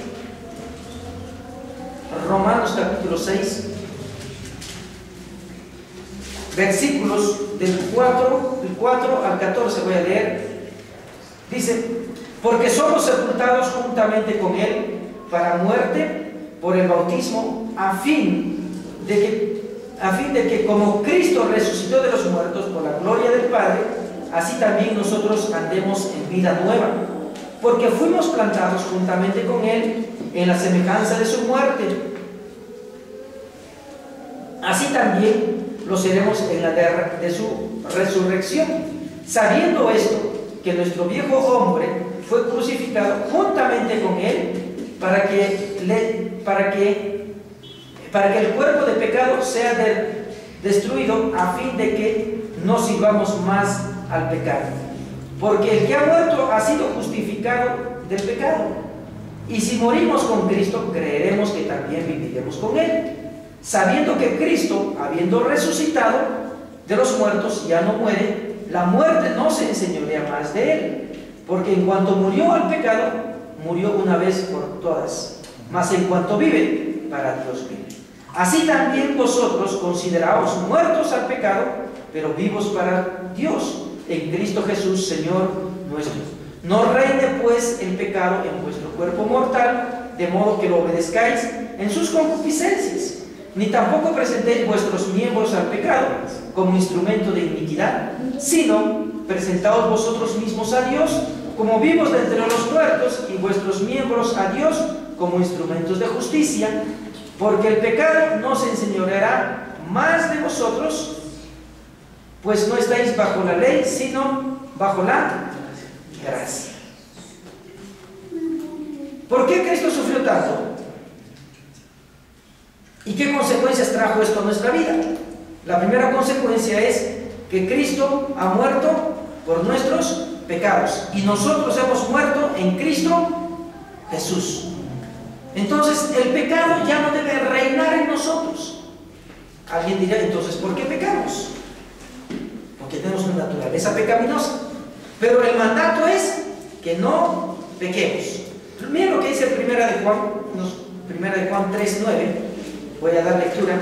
Romanos capítulo 6, versículos del 4 al 14 voy a leer. Dice: porque somos sepultados juntamente con Él para muerte por el bautismo, a fin de que como Cristo resucitó de los muertos por la gloria del Padre, así también nosotros andemos en vida nueva, porque fuimos plantados juntamente con Él en la semejanza de su muerte. Así también lo seremos en la de su resurrección, sabiendo esto, que nuestro viejo hombre fue crucificado juntamente con Él, para que el cuerpo de pecado sea destruido, a fin de que no sirvamos más al pecado. Porque el que ha muerto ha sido justificado del pecado. Y si morimos con Cristo, creeremos que también viviremos con Él, sabiendo que Cristo, habiendo resucitado de los muertos, ya no muere, la muerte no se enseñorea más de Él, porque en cuanto murió al pecado, murió una vez por todas, mas en cuanto vive, para Dios vive. Así también vosotros consideraos muertos al pecado, pero vivos para Dios, en Cristo Jesús, Señor nuestro. No reine pues el pecado en vuestro cuerpo mortal, de modo que lo obedezcáis en sus concupiscencias, ni tampoco presentéis vuestros miembros al pecado como instrumento de iniquidad, sino presentaos vosotros mismos a Dios como vivos de entre los muertos, y vuestros miembros a Dios como instrumentos de justicia, porque el pecado no se enseñoreará más de vosotros, pues no estáis bajo la ley, sino bajo la gracia. ¿Por qué Cristo sufrió tanto? ¿Y qué consecuencias trajo esto a nuestra vida? La primera consecuencia es que Cristo ha muerto por nuestros pecados, y nosotros hemos muerto en Cristo Jesús. Entonces el pecado ya no debe reinar en nosotros. Alguien dirá, entonces, ¿por qué pecamos? Porque tenemos una naturaleza pecaminosa. Pero el mandato es que no pequemos. Miren lo que dice Primera de Juan 3:9. Voy a dar lectura.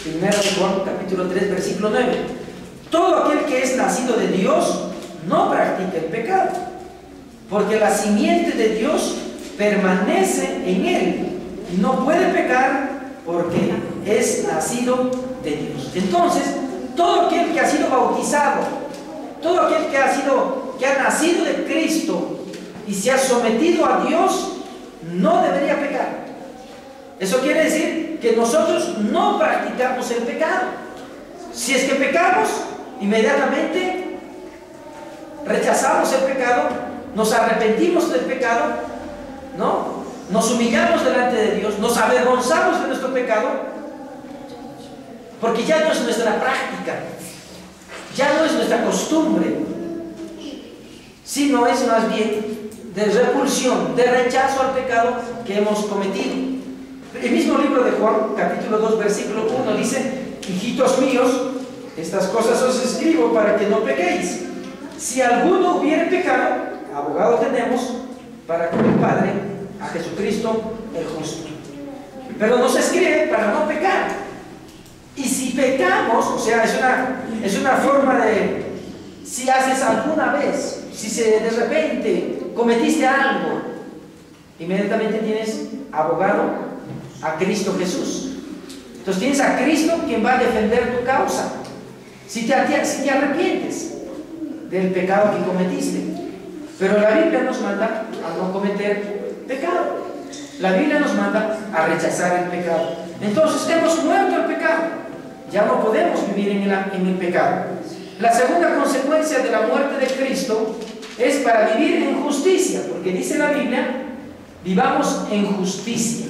Primera de Juan, capítulo 3, versículo 9. Todo aquel que es nacido de Dios no practica el pecado, porque la simiente de Dios permanece en él y no puede pecar porque es nacido de Dios. Entonces, todo aquel que ha sido bautizado, todo aquel que ha nacido de Cristo y se ha sometido a Dios, no debería pecar. Eso quiere decir que nosotros no practicamos el pecado. Si es que pecamos, inmediatamente rechazamos el pecado, nos arrepentimos del pecado, ¿no? Nos humillamos delante de Dios, nos avergonzamos de nuestro pecado, porque ya no es nuestra práctica, ya no es nuestra costumbre, sino es más bien de repulsión, de rechazo al pecado que hemos cometido. El mismo libro de Juan, capítulo 2, versículo 1, dice: hijitos míos, estas cosas os escribo para que no pequéis. Si alguno hubiere pecado, abogado tenemos para con el Padre, a Jesucristo el justo. Pero nos escribe para no pecar. Y si pecamos, o sea, es una forma de, si haces alguna vez, si de repente cometiste algo, inmediatamente tienes abogado a Cristo Jesús. Entonces tienes a Cristo quien va a defender tu causa si te arrepientes del pecado que cometiste. Pero la Biblia nos manda a no cometer pecado. La Biblia nos manda a rechazar el pecado. Entonces hemos muerto el pecado, ya no podemos vivir en el pecado. La segunda consecuencia de la muerte de Cristo es para vivir en justicia, porque dice la Biblia: vivamos en justicia.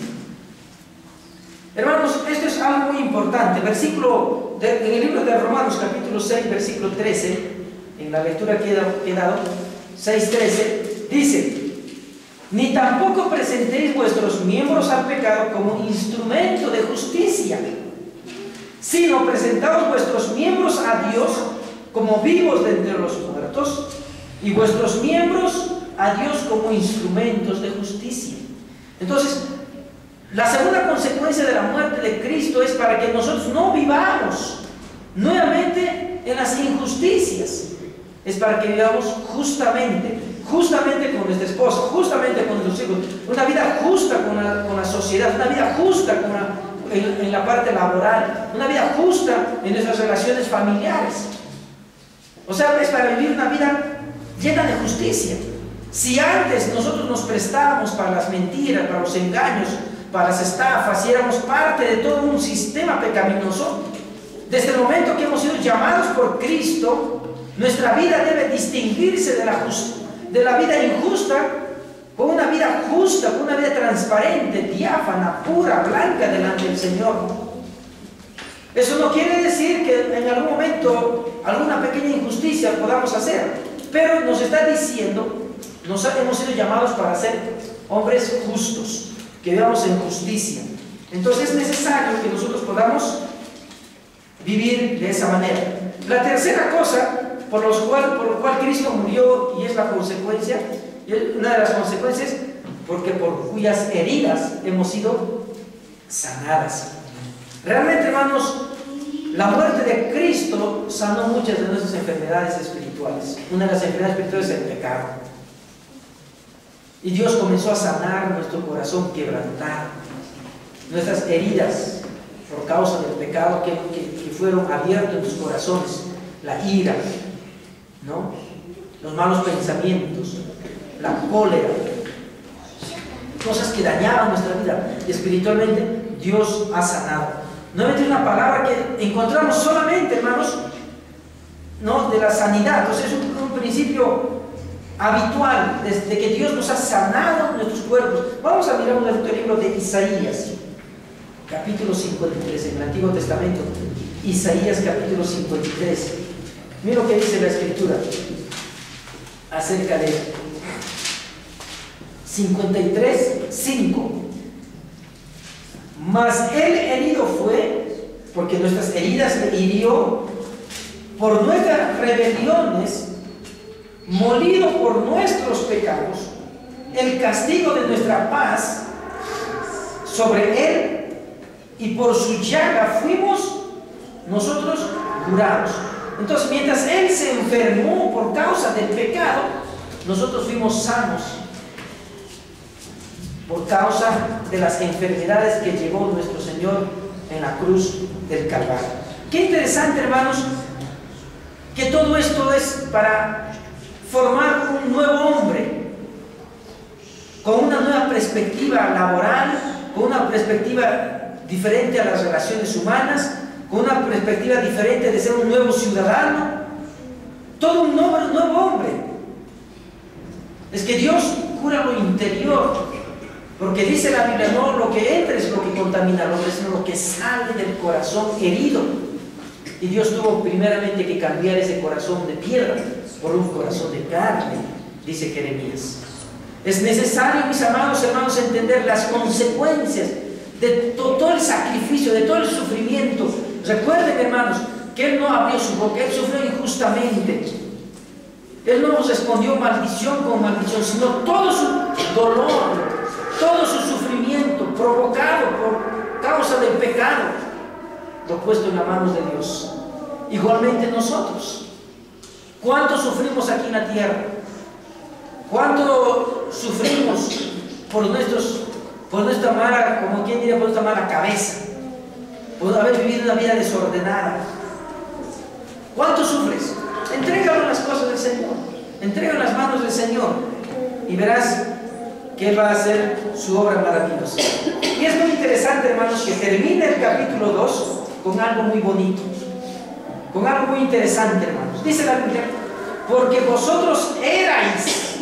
Hermanos, esto es algo muy importante. En el libro de Romanos, capítulo 6, versículo 13, en la lectura que he dado, 6:13, dice: ni tampoco presentéis vuestros miembros al pecado como instrumento de justicia, sino presentaos vuestros miembros a Dios como vivos de entre los muertos, y vuestros miembros a Dios como instrumentos de justicia. Entonces, la segunda consecuencia de la muerte de Cristo es para que nosotros no vivamos nuevamente en las injusticias. Es para que vivamos justamente con nuestra esposa, justamente con nuestros hijos, una vida justa con la sociedad, una vida justa en la parte laboral, una vida justa en nuestras relaciones familiares. O sea, es para vivir una vida llena de justicia. Si antes nosotros nos prestábamos para las mentiras, para los engaños, para las estafas, y éramos parte de todo un sistema pecaminoso, desde el momento que hemos sido llamados por Cristo, nuestra vida debe distinguirse de la vida injusta, con una vida justa, con una vida transparente, diáfana, pura, blanca delante del Señor. Eso no quiere decir que en algún momento alguna pequeña injusticia podamos hacer, pero nos está diciendo hemos sido llamados para ser hombres justos, que vivamos en justicia. Entonces es necesario que nosotros podamos vivir de esa manera. La tercera cosa por lo cual Cristo murió, y es la consecuencia, una de las consecuencias, porque por cuyas heridas hemos sido sanadas. Realmente, hermanos, la muerte de Cristo sanó muchas de nuestras enfermedades espirituales. Una de las enfermedades espirituales es el pecado. Y Dios comenzó a sanar nuestro corazón quebrantado, nuestras heridas por causa del pecado que fueron abiertos en sus corazones, la ira, ¿no? Los malos pensamientos, la cólera, cosas que dañaban nuestra vida. Espiritualmente Dios ha sanado. Nuevamente una palabra que encontramos solamente, hermanos, ¿no?, de la sanidad. Entonces es un principio habitual desde que Dios nos ha sanado nuestros cuerpos. Vamos a mirar un libro de Isaías, capítulo 53, en el Antiguo Testamento. Isaías capítulo 53. Mira lo que dice la Escritura acerca de 53:5. Mas él herido fue, porque nuestras heridas le hirió, por nuestras rebeliones, molido por nuestros pecados, el castigo de nuestra paz sobre él, y por su llaga fuimos nosotros curados. Entonces, mientras él se enfermó por causa del pecado, nosotros fuimos sanos por causa de las enfermedades que llevó nuestro Señor en la cruz del Calvario. Qué interesante, hermanos, que todo esto es para formar un nuevo hombre, con una nueva perspectiva laboral, con una perspectiva diferente a las relaciones humanas, con una perspectiva diferente de ser un nuevo ciudadano, todo un nuevo hombre. Es que Dios cura lo interior, porque dice la Biblia, no lo que entra es lo que contamina al hombre, sino lo que sale del corazón herido. Y Dios tuvo primeramente que cambiar ese corazón de piedra por un corazón de carne, dice Jeremías. Es necesario, mis amados hermanos, entender las consecuencias de todo el sacrificio, de todo el sufrimiento. Recuerden, hermanos, que Él no abrió su boca, Él sufrió injustamente. Él no nos respondió maldición con maldición, sino todo su dolor, todo su sufrimiento provocado por causa del pecado, lo puesto en las manos de Dios. Igualmente nosotros, ¿cuánto sufrimos aquí en la tierra? ¿Cuánto sufrimos por nuestra mala, como quien diría, por nuestra mala cabeza, por haber vivido una vida desordenada? ¿Cuánto sufres? Entrégalo en las cosas del Señor, entrégalo en las manos del Señor, y verás que Él va a hacer su obra maravillosa. Y es muy interesante, hermanos, que termine el capítulo 2 con algo muy bonito, con algo muy interesante, hermanos. Dice la Biblia, porque vosotros erais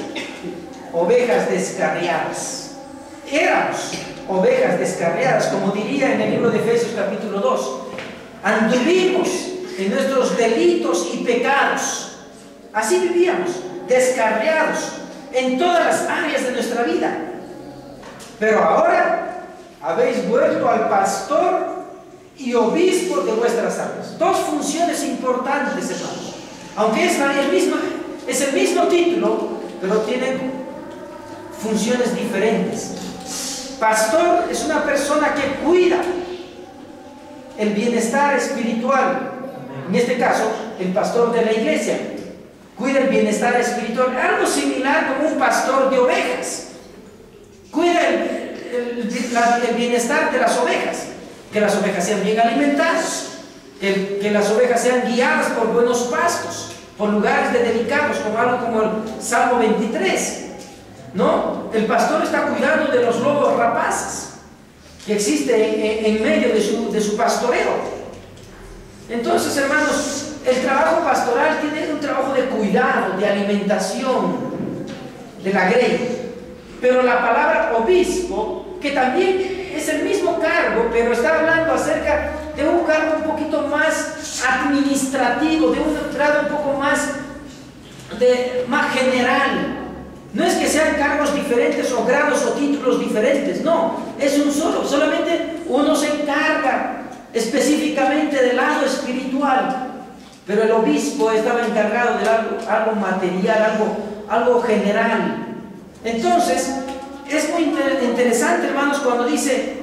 ovejas descarriadas. Éramos ovejas descarriadas, como diría en el libro de Efesios capítulo 2. Anduvimos en nuestros delitos y pecados. Así vivíamos, descarriados en todas las áreas de nuestra vida. Pero ahora habéis vuelto al pastor y obispo de vuestras almas. Dos funciones importantes, hermanos. Aunque es el mismo título, pero tienen funciones diferentes. Pastor es una persona que cuida el bienestar espiritual. En este caso, el pastor de la iglesia cuida el bienestar espiritual, algo similar como un pastor de ovejas. Cuida el bienestar de las ovejas, que las ovejas sean bien alimentadas, que las ovejas sean guiadas por buenos pastos, por lugares delicados, como algo como el Salmo 23. ¿No? El pastor está cuidando de los lobos rapaces que existe en medio de su pastoreo. Entonces, hermanos, el trabajo pastoral tiene un trabajo de cuidado, de alimentación de la grey. Pero la palabra obispo, que también es el mismo cargo, pero está hablando acerca de un cargo un poquito más administrativo, de un grado un poco más general. No es que sean cargos diferentes o grados o títulos diferentes, no, es un solo, solamente uno se encarga específicamente del lado espiritual, pero el obispo estaba encargado de algo material, algo general. Entonces, es muy interesante, hermanos, cuando dice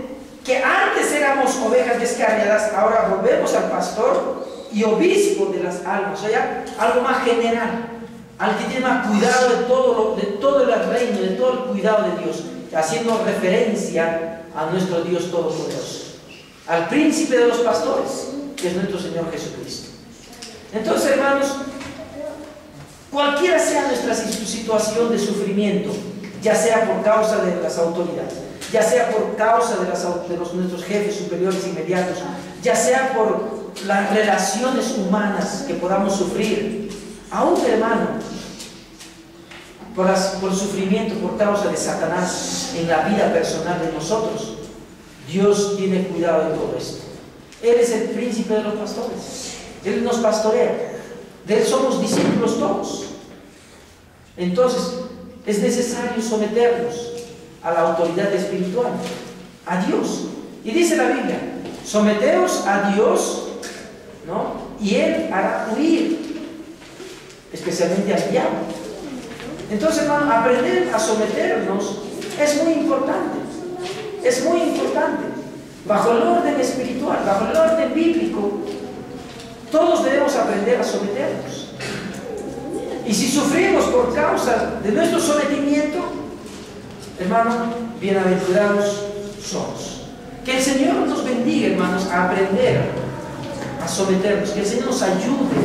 que antes éramos ovejas descarriadas, ahora volvemos al pastor y obispo de las almas, o sea, algo más general, al que tiene más cuidado de todo el reino, de todo el cuidado de Dios, haciendo referencia a nuestro Dios Todopoderoso, al príncipe de los pastores, que es nuestro Señor Jesucristo. Entonces, hermanos, cualquiera sea nuestra situación de sufrimiento, ya sea por causa de las autoridades, ya sea por causa de nuestros jefes superiores inmediatos, ya sea por las relaciones humanas que podamos sufrir, aún, hermano, por sufrimiento por causa de Satanás en la vida personal de nosotros, Dios tiene cuidado de todo esto. Él es el príncipe de los pastores, Él nos pastorea, de Él somos discípulos todos. Entonces, es necesario someternos a la autoridad espiritual, a Dios. Y dice la Biblia, someteos a Dios, ¿no? Y Él hará huir, especialmente al diablo. Entonces, hermano, aprender a someternos es muy importante. Es muy importante. Bajo el orden espiritual, bajo el orden bíblico, todos debemos aprender a someternos. Y si sufrimos por causa de nuestro sometimiento, hermano, bienaventurados somos. Que el Señor nos bendiga, hermanos, a aprender a someternos. Que el Señor nos ayude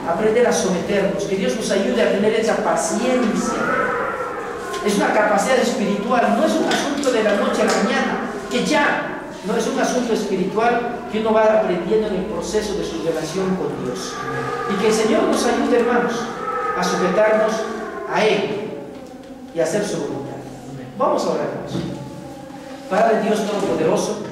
a aprender a someternos. Que Dios nos ayude a tener esa paciencia. Es una capacidad espiritual, no es un asunto de la noche a la mañana, que ya, no es un asunto espiritual que uno va aprendiendo en el proceso de su relación con Dios. Y que el Señor nos ayude, hermanos, a sujetarnos a Él y a hacer su voluntad. Vamos a orar, hermanos. Padre Dios Todopoderoso,